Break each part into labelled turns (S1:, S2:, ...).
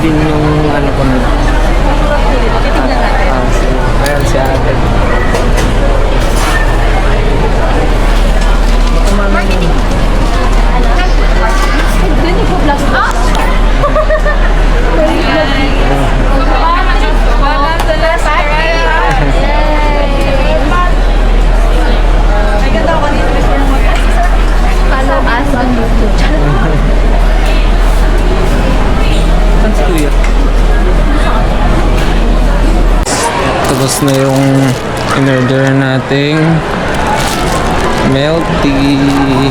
S1: din yung ano ko na.
S2: Titignan natin.
S1: Ayan si ate.
S2: Marketing. Ano? Doon yung vlog. Ah! Follow us on YouTube channel.
S1: Saan si Kuya? Tapos na yung in-order nating milk tea.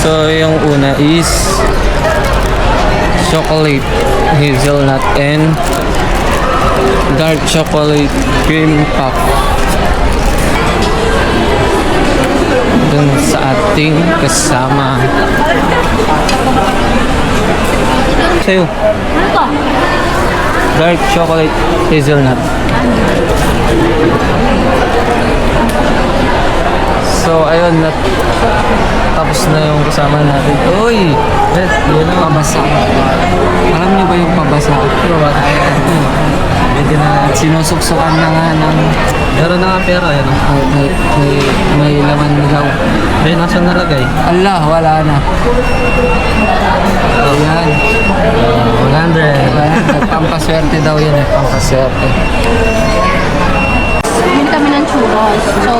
S1: So, yung una is chocolate hazelnut and dark chocolate cream puff. Dun sa ating kasama. Sa'yo,
S2: Ano to?
S1: dark chocolate hazelnut. So, ayun, tapos na yung kasama natin. Uy! Yun ang pabasa. Alam niyo ba yung pabasa? Ayan. Medyo na sinusuksukan na nga ng... Meron na nga pera, yan. May laman na daw. Ayun, nasa nalagay? Allah, wala na. Ayan. 100. Pampaswerte daw yan eh. Pampaswerte.
S2: Bumili kami ng churros. So,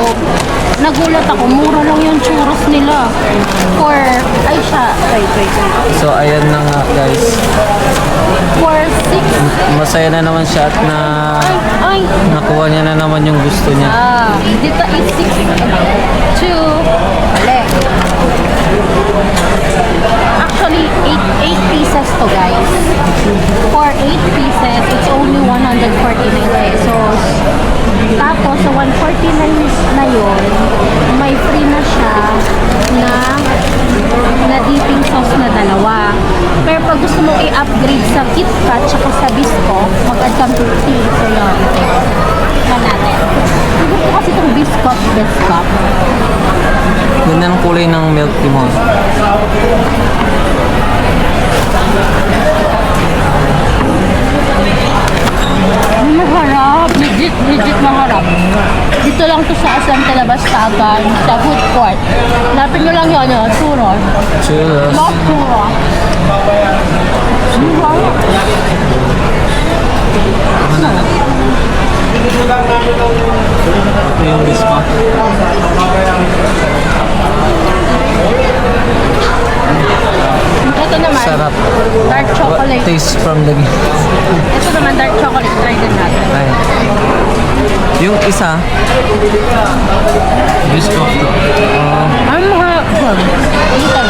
S2: nagulat ako. Mura lang yung churros nila. For, ay siya. Wait.
S1: So, ayan na nga guys.
S2: For 6.
S1: Masaya na naman siya at na
S2: Ay.
S1: nakuha niya na naman yung gusto niya.
S2: Dito is 6. 2. Mali. Actually, 8 pieces to guys. For 8 pieces, it's only 149 pesos. Tapos, sa 149 na yun, may free na siya na dipping sauce na dalawa. Pero pag gusto mo i-upgrade sa KitKat tsaka sa Bisco, mag-add kang 50. So yun. Tignan natin. Siguro ko kasi itong Biscuit best cup.
S1: Ganda ng kulay ng milk tea mo.
S2: Maharap. Legit maharap. Dito lang to sa Aslan Talabastagan, sa food court. Lapit nyo lang yun, churros.
S1: Churros.
S2: Mock churros.
S1: Ito yung biscuit.
S2: Ito naman,
S1: Sarap.
S2: dark chocolate.
S1: Taste from the...
S2: Ito naman, dark chocolate. Try din natin.
S1: Ay. Yung isa, biscuit to.
S2: Ano mga... Dito.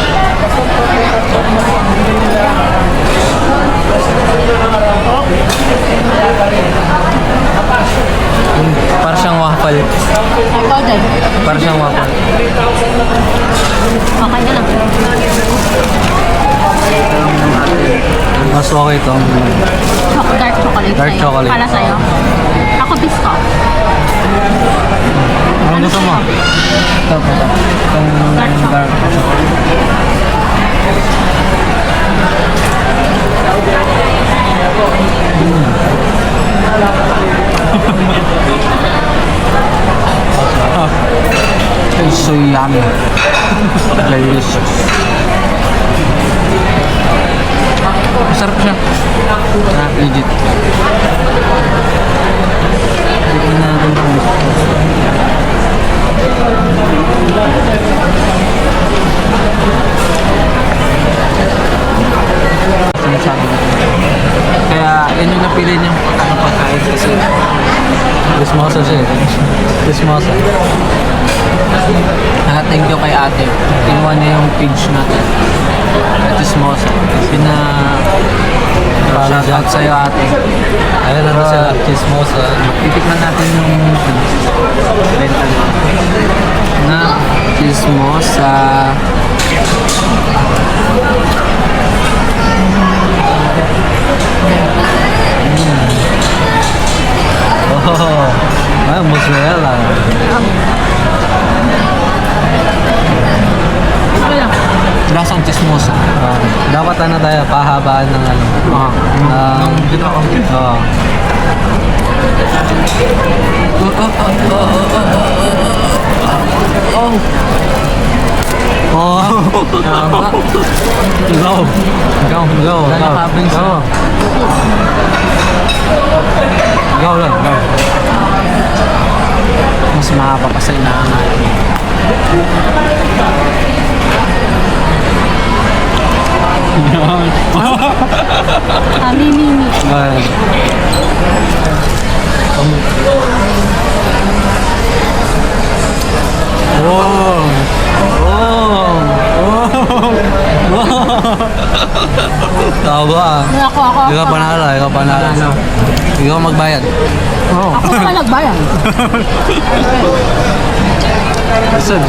S1: Para siyang waffle.
S2: Ikaw din.
S1: Para siyang waffle.
S2: Okay na lang.
S1: Mas okay ito.
S2: Dark chocolate
S1: Dark
S2: sa'yo.
S1: chocolate.
S2: Para sa'yo. Ako bisco.
S1: Anong gusto mo? Ito. Itong
S2: Dark chocolate.
S1: dark chocolate. It's so yummy. Delicious. Masarap siya. Legit. Tignan natin kung sinasabi ko. Kaya yun yung napili niyang pagkain kasi Christmas siya eh. Christmas. Thank you kay ate. Kinuha niya yung page natin. Christmas. Shout out sa'yo ate. Ayun na sila. Christmas. Titikman natin yung rental na Christmas. Oh, ay, mozzarella. Lasang chismosa. Dapat ano tayo, kahabaan ng ano. Ng gito. Oo. Oh. Go. Go lang. Mas makapapasay na ang
S2: Mimi.
S1: Tawa.
S2: Ako.
S1: Ikaw panalo. Ikaw magbayad.
S2: Ako pa nagbayad.
S1: Listen.